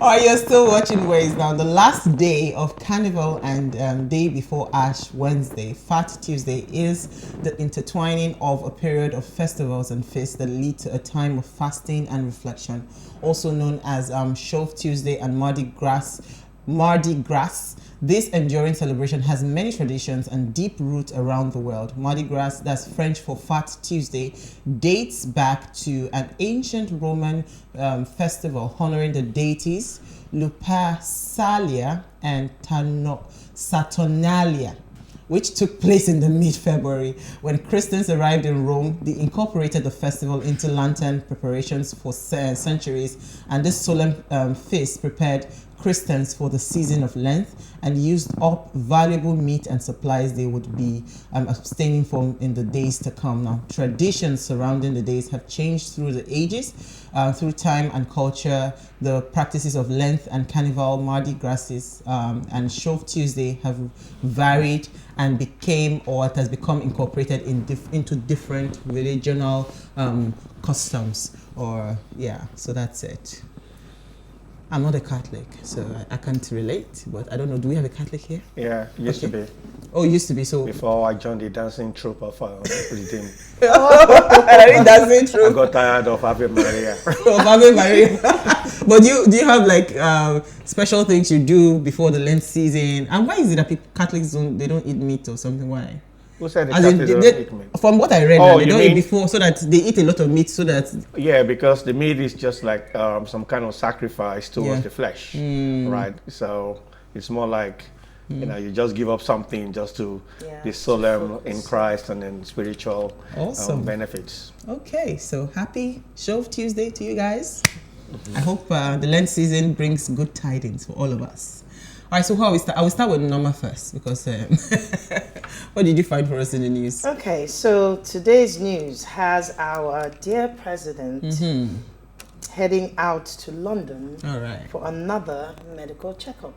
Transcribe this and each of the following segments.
Oh, you're still watching Ways now. The last day of Carnival and day before Ash Wednesday, Fat Tuesday, is the intertwining of a period of festivals and feasts that lead to a time of fasting and reflection, also known as Shrove Tuesday and Mardi Gras. This enduring celebration has many traditions and deep roots around the world. Mardi Gras, that's French for Fat Tuesday, dates back to an ancient Roman festival honoring the deities Lupercalia and Saturnalia, which took place in the mid-February. When Christians arrived in Rome, they incorporated the festival into Lantern preparations for centuries, and this solemn feast prepared Christians for the season of Lent and used up valuable meat and supplies they would be abstaining from in the days to come. Now, traditions surrounding the days have changed through the ages, through time and culture. The practices of Lent and Carnival, Mardi Gras, and Shrove Tuesday have varied and became, or it has become incorporated into different religional customs. So that's it. I'm not a Catholic, so I can't relate, but I don't know. Do we have a Catholic here? Yeah, used to be. Oh, used to be. So before I joined the dancing troupe of Redeem. Dancing troupe. I got tired of Ave Maria. Of Ave Maria. But do you have like special things you do before the Lent season? And why is it that Catholics don't eat meat or something? Why? Who said the Catholics don't eat meat? From what I read, they don't eat before, so that they eat a lot of meat, so that. Yeah, because the meat is just like some kind of sacrifice towards the flesh, right? So it's more like you just give up something just to be solemn in Christ and then spiritual benefits. Okay, so happy Shrove Tuesday to you guys. I hope the Lent season brings good tidings for all of us. All right, so how I will start with Norma first, because what did you find for us in the news? Okay, so today's news has our dear president heading out to London for another medical checkup.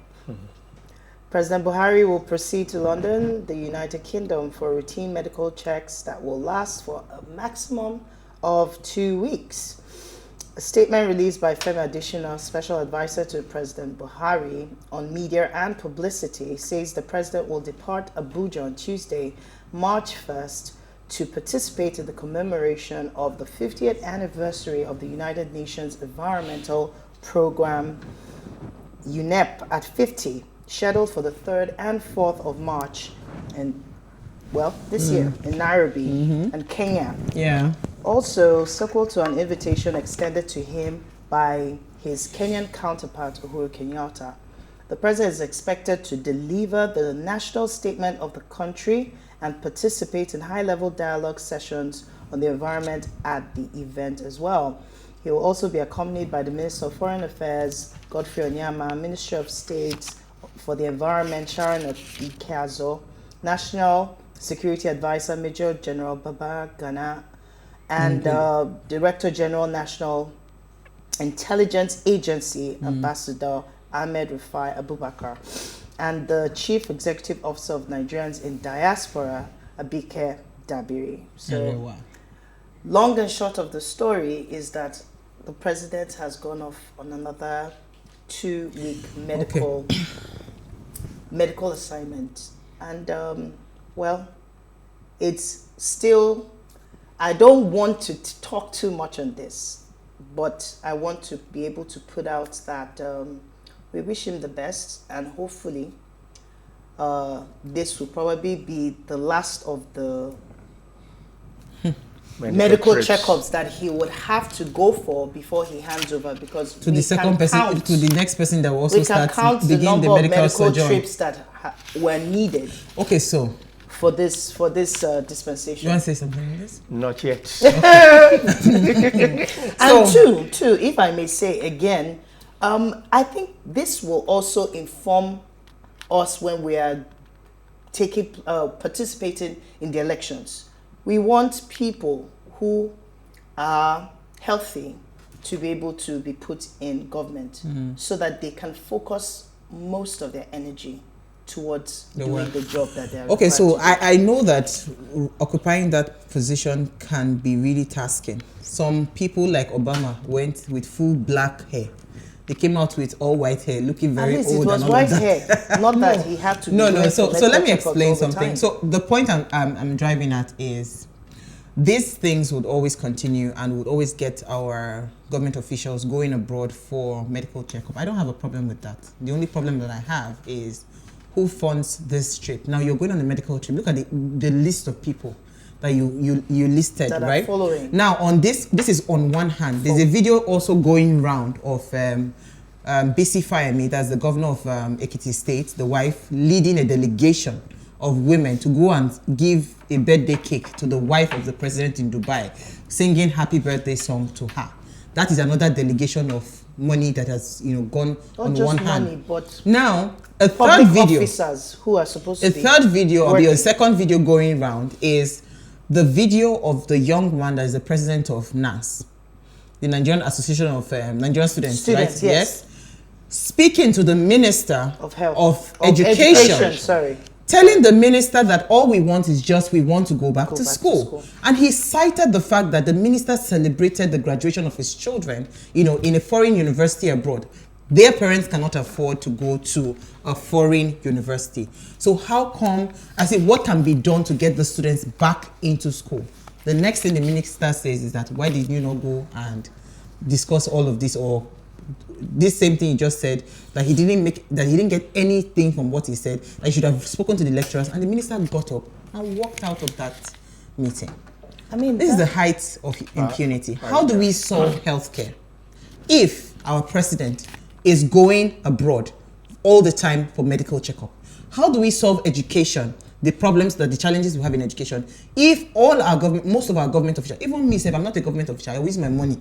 President Buhari will proceed to London, the United Kingdom, for routine medical checks that will last for a maximum of 2 weeks. A statement released by Femi Adesina, Special Advisor to President Buhari on media and publicity, says the president will depart Abuja on Tuesday, March 1st, to participate in the commemoration of the 50th anniversary of the United Nations Environmental Program, UNEP, at 50, scheduled for the 3rd and 4th of March, this year in Nairobi and Kenya. Yeah. Also, sequel to an invitation extended to him by his Kenyan counterpart, Uhuru Kenyatta, the president is expected to deliver the national statement of the country and participate in high-level dialogue sessions on the environment at the event as well. He will also be accompanied by the Minister of Foreign Affairs, Godfrey Onyema, Minister of State for the Environment, Sharon Ikazo, National Security Advisor, Major General Baba Gana, and Director General National Intelligence Agency, Ambassador Ahmed Rufai Abubakar, and the Chief Executive Officer of Nigerians in Diaspora, Abike Dabiri. So, long and short of the story is that the president has gone off on another 2-week medical assignment. And, it's still... I don't want to talk too much on this, but I want to be able to put out that we wish him the best, and hopefully this will probably be the last of the medical checkups that he would have to go for before he hands over, because to the second person, to the next person that will also start begin the medical trips that were needed. Okay, so for this dispensation. You want to say something on this? Not yet. And two, if I may say again, I think this will also inform us when we are participating in the elections. We want people who are healthy to be able to be put in government so that they can focus most of their energy towards doing the job that they're okay, so I know that occupying that position can be really tasking. Some people like Obama went with full black hair. they came out with all white hair, looking very At least old. it was and all white of that. hair, not that he had to. No. So let me explain something. something. So the point I'm driving at is, these things would always continue and would always get our government officials going abroad for medical checkup. I don't have a problem with that. The only problem that I have is who funds this trip. Now you're going on a medical trip. Look at the list of people that you listed, that right? are following. Now on this is on one hand. There's a video also going round of Bisi Fayemi, that's the governor of Ekiti State, the wife, leading a delegation of women to go and give a birthday cake to the wife of the president in Dubai, singing happy birthday song to her. That is another delegation of money that has, gone Not on just one money, hand. but Now, a public third video, officers who are supposed to a be third video, or working. the second video going round is the video of the young man that is the president of NAS, the Nigerian Association of Nigerian Students, right? Yes. Speaking to the Minister of health, of Education, sorry, telling the minister that all we want is we want to go back to school. And he cited the fact that the minister celebrated the graduation of his children, in a foreign university abroad. Their parents cannot afford to go to a foreign university. So how come, what can be done to get the students back into school? The next thing the minister says is that, why did you not go and discuss all of this, or this same thing he just said, that he didn't get anything from what he said, that he should have spoken to the lecturers, and the minister got up and walked out of that meeting. I mean, this is the height of impunity. How do we solve healthcare if our president is going abroad all the time for medical checkup? How do we solve education, the challenges we have in education, if most of our government officials, even me, I'm not a government official, I use my money,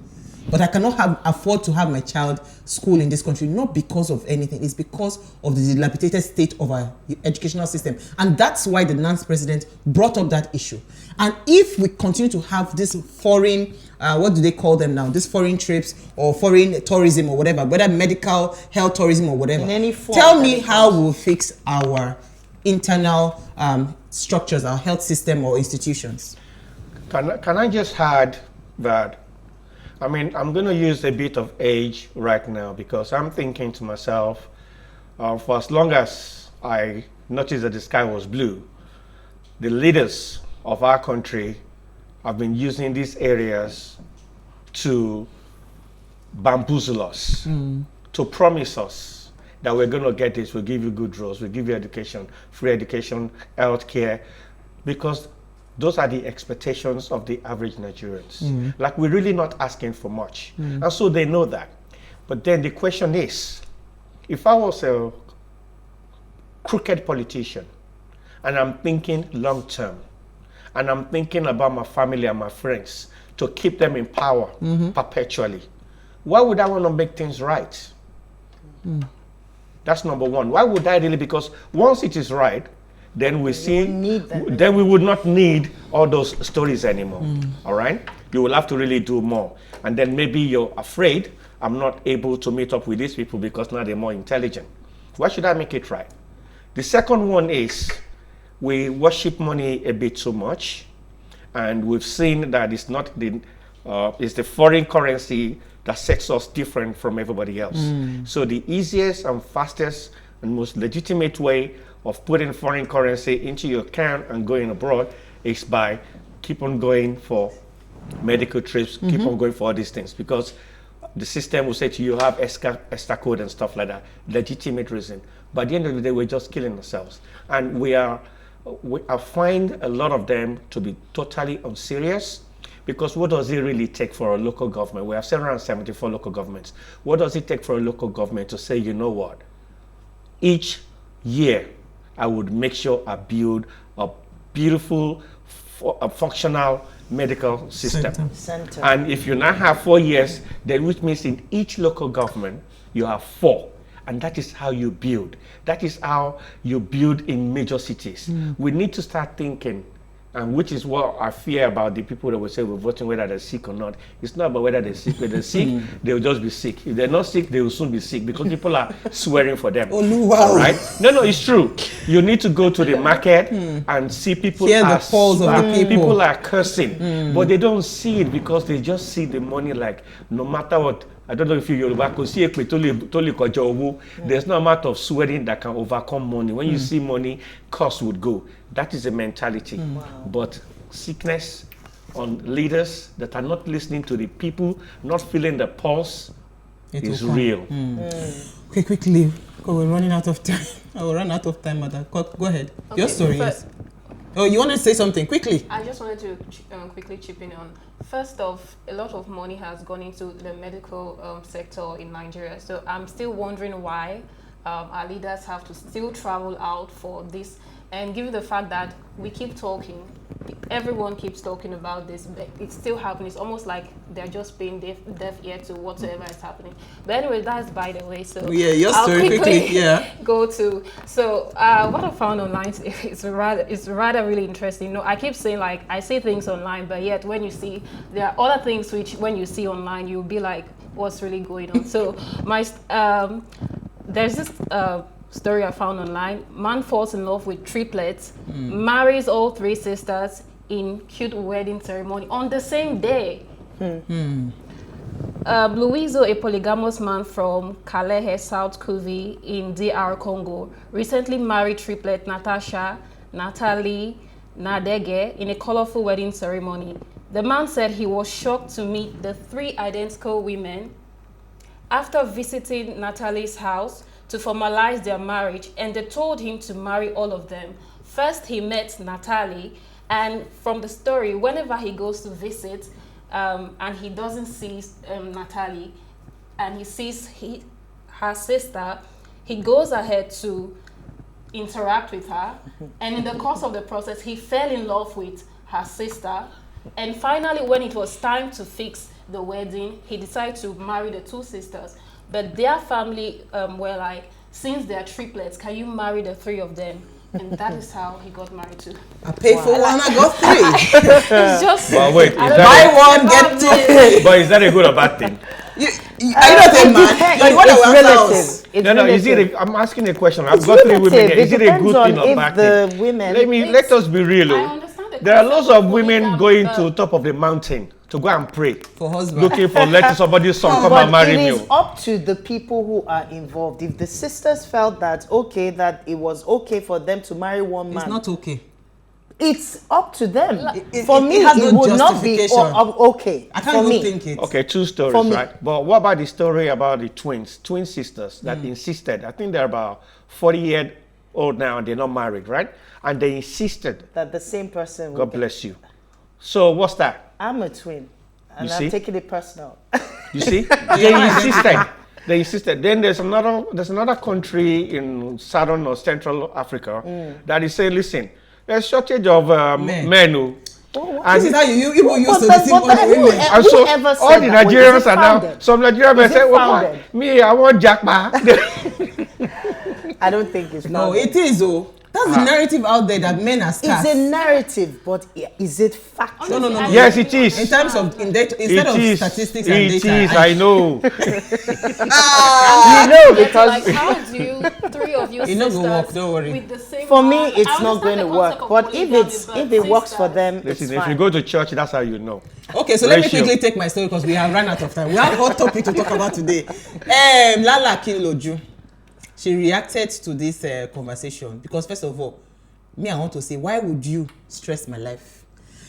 but I cannot afford to have my child school in this country, not because of anything. It's because of the dilapidated state of our educational system. And that's why the NANS president brought up that issue. And if we continue to have this foreign, what do they call them now? This foreign trips or foreign tourism or whatever, whether medical, health tourism or whatever. In any form. Tell me how we'll fix our internal structures, our health system or institutions. Can I just add that, I'm going to use a bit of age right now, because I'm thinking to myself, for as long as I noticed that the sky was blue, the leaders of our country have been using these areas to bamboozle us, to promise us that we're going to get this, we'll give you good roads, we'll give you education, free education, health care, because those are the expectations of the average Nigerians. Like, we're really not asking for much. And so they know that. But then the question is, if I was a crooked politician and I'm thinking long term, and I'm thinking about my family and my friends to keep them in power perpetually, why would I want to make things right? That's number one. Why would I really? Because once it is right, then we would not need all those stories anymore. All right? You will have to really do more. And then maybe you're afraid I'm not able to meet up with these people because now they're more intelligent. Why should I make it right? The second one is we worship money a bit too much. And we've seen that it's not it's the foreign currency that sets us different from everybody else. So the easiest and fastest and most legitimate way of putting foreign currency into your account and going abroad is by keep on going for medical trips, keep on going for all these things, because the system will say to you, have extra code and stuff like that, legitimate reason. But at the end of the day, we're just killing ourselves. And I find a lot of them to be totally unserious, because what does it really take for a local government? We have 774 local governments. What does it take for a local government to say, you know what, each year I would make sure I build a beautiful, functional medical system. Center. And if you now have 4 years, then which means in each local government, you have 4. And that is how you build. That is how you build in major cities. We need to start thinking, and which is what I fear about the people that will say we're voting whether they're sick or not. It's not about whether they're sick. When they're sick, they'll just be sick. If they're not sick, they will soon be sick, because people are swearing for them. Oh, wow. Right? No, it's true. You need to go to the market and see people. Hear the calls of the people. People are cursing, but they don't see it because they just see the money like, no matter what, I don't know if you Yoruba could see there's no amount of sweating that can overcome money. When you see money, cost would go. That is a mentality. Wow. But sickness on leaders that are not listening to the people, not feeling the pulse, is real. Okay, quickly, because we're running out of time. I will run out of time, Mother. Go ahead. Okay, Your story is. Oh, you want to say something quickly? I just wanted to quickly chip in on. First off, a lot of money has gone into the medical sector in Nigeria. So I'm still wondering why our leaders have to still travel out for this. And given the fact that we keep talking, everyone keeps talking about this, but it's still happening. It's almost like they're just paying deaf ear to whatsoever is happening. But anyway, that's by the way. So yeah, your story quickly. Yeah. Go to. So what I found online is rather really interesting. You know, I keep saying like I see things online, but yet when you see there are other things which when you see online you'll be like, what's really going on? So my there's this story I found online. Man falls in love with triplets, marries all 3 sisters in cute wedding ceremony on the same day. Luizo, a polygamous man from Kalehe, South Kivu in DR Congo, recently married triplet Natasha, Natalie, Nadege in a colorful wedding ceremony. The man said he was shocked to meet the 3 identical women after visiting Natalie's house to formalize their marriage, and they told him to marry all of them. First, he met Natalie, and from the story, whenever he goes to visit, and he doesn't see Natalie, and he sees her sister, he goes ahead to interact with her, and in the course of the process, he fell in love with her sister, and finally, when it was time to fix the wedding, he decided to marry the 2 sisters. But their family were like, since they're triplets, can you marry the 3 of them? And that is how he got married to. I paid for 1, I got 3. It's just. Well, wait, Buy 1, get 2. But is that a good or bad thing? I don't think, man. Like, what it's are relative. It's No, is relative. it? I'm asking a question. I've got 3 women here. Is it a good thing or bad thing? Women, Let us be real. I understand the There are lots concept of women polygamy, going but to top of the mountain to go and pray, for husband. looking for letting somebody's son come but and marry it me. is up to the people who are involved. If the sisters felt that that it was okay for them to marry one man, It's not okay. it's up to them. It For me, has it no would not be justification. okay. I For can't me. even think it. Okay, 2 For stories, me. right? But what about the story about the twin sisters that insisted? I think they're about 40-year-old now and they're not married, right? And they insisted. That the same person. God bless you. So what's that? I'm a twin, and You I'm see? taking it personal. You see? They insisted. They insisted. Then there's another country in southern or central Africa that is saying, listen, there's shortage of men who. This is how you used to But deceive all the women. And so whoever all said the that? Wait, is Nigerians it are now, founded? some Nigerian men Is it say, well, founded? me, I want Jackpa. I don't think it's No, founded. it is, though. That's the narrative out there that men are scarce. It's a narrative, but is it factual? No. Yes, it is. In terms of, instead of statistics and It data. is, I know. You know, because like, how do you 3 of you It not sisters gonna work, don't worry. with the same for me, man? it's I not going understand to the work. concept of But if polygamy, but it works for sisters- them, Listen, it's if fine. you go to church, that's how you know. Okay, so let me Ratio. quickly take my story because we have run out of time. We have a hot topic to talk about today. Lala Akindoju, she reacted to this conversation because first of all, me, I want to say, why would you stress my life?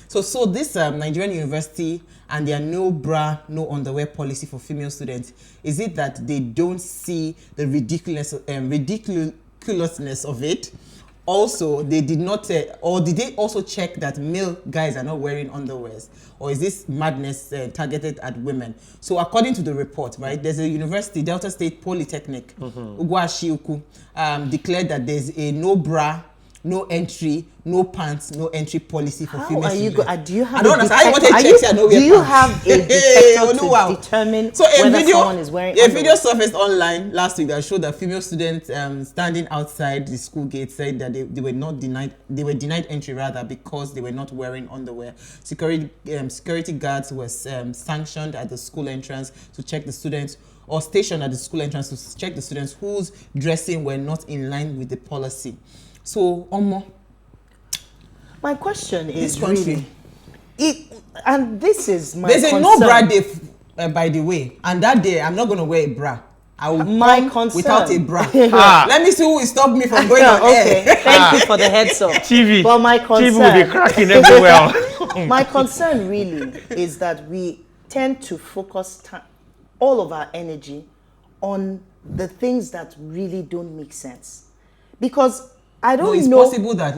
So this Nigerian university and their no bra, no underwear policy for female students, is it that they don't see the ridiculousness of it? Also, they did not, or did they also check that male guys are not wearing underwears? Or is this madness targeted at women? So according to the report, right, there's a university, Delta State Polytechnic, Ugwashiuku, declared that there's a no bra, no entry, no pants, no entry policy for female How are you students. do you have I don't a understand. I want detector? to check I know Do you have a detector to wow. determine So a whether video, someone is wearing a underwear? video surfaced online last week that showed that female students standing outside the school gate said that they were denied entry rather because they were not wearing underwear. Security guards were sanctioned at the school entrance to check the students, or stationed at the school entrance to check the students whose dressing were not in line with the policy. So, My question is this country, really, and this is my there's concern. a no bra day by the way, and that day I'm not going to wear a bra. I will My come concern. without a bra. Let me see who will stop me from going on Okay, air. thank you for the heads up. TV. But my TV will be concern, cracking everywhere. my concern really is that we tend to focus all of our energy on the things that really don't make sense. Because I don't It's know. possible that,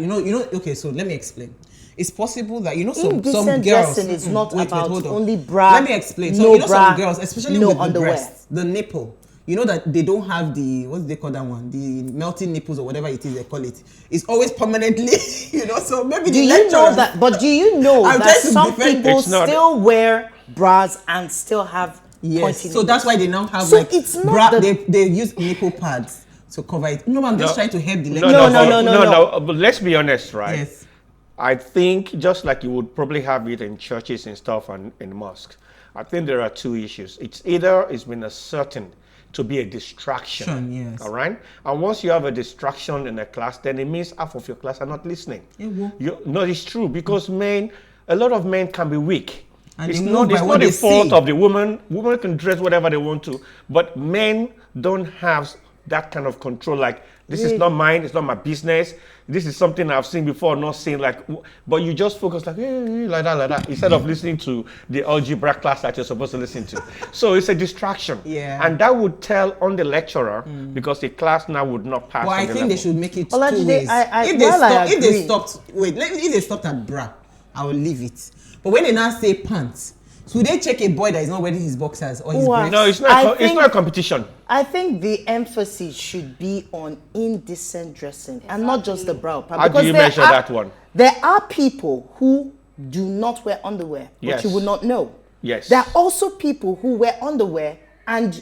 okay, so let me explain. It's possible that, some Indecent girls... dressing is not about hold on. only bra, Let me explain. So, no bra, some girls, especially no with the underwear. breasts, the nipple, that they don't have the, what do they call that one? The melting nipples or whatever it is they call it. It's always permanently, so maybe Do you know that? But do you know I'm that trying to some defend- people It's not- still wear bras and still have Yes, pointy so that's nipples? why they now have So it's not bra, the- they use nipple pads to cover it. No, I'm just trying to help the lecturer. No. But let's be honest, right? Yes. I think just like you would probably have it in churches and stuff and in mosques, I think there are two issues. It's either it's been ascertained to be a distraction. Yes. All right. And once you have a distraction in a class, then it means half of your class are not listening. No, it's true because a lot of men can be weak. And It's they not move by what the they fault see. of the woman. Women can dress whatever they want to, but men don't have that kind of control. Like, this is not mine, it's not my business. This is something I've seen before, not seen, but you just focus like that, instead of listening to the algebra class that you're supposed to listen to. So it's a distraction. Yeah. And that would tell on the lecturer because the class now would not pass. Well, I on the think they level. should make it Well, two actually, ways. I If they stopped at bra, I will leave it. But when they now say pants, so they check a boy that is not wearing his boxers or his briefs? No, it's not. It's not a competition. I think the emphasis should be on indecent dressing and not just the bra. How do you measure that one? There are people who do not wear underwear, Yes. but you would not know. Yes. There are also people who wear underwear and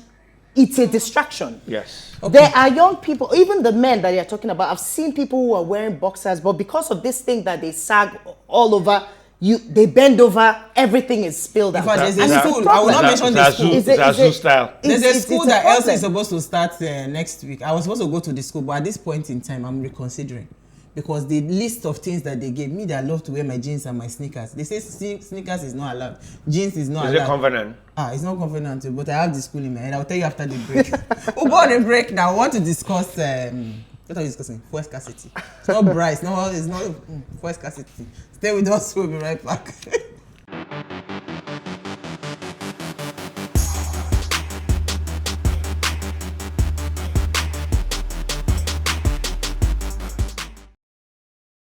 it's a distraction. Yes. There are young people, even the men that you're talking about. I've seen people who are wearing boxers, but because of this thing that they sag all over, they bend over, everything is spilled out. In fact, there's And a it's a school, I will not problem. mention the school. Zazu style. There's a school that problem. Elsa is supposed to start next week. I was supposed to go to the school, but at this point in time, I'm reconsidering. Because the list of things that they gave me, that I love to wear my jeans and my sneakers. They say sneakers is not allowed. Jeans is not allowed. Is it covenant? It's not covenant, but I have the school in my head. I'll tell you after the break. We'll go on a break now. I want to discuss, what are we discussing? Fuel scarcity. It's not Bryce. No, it's not fuel scarcity. Stay with us. We'll be right back.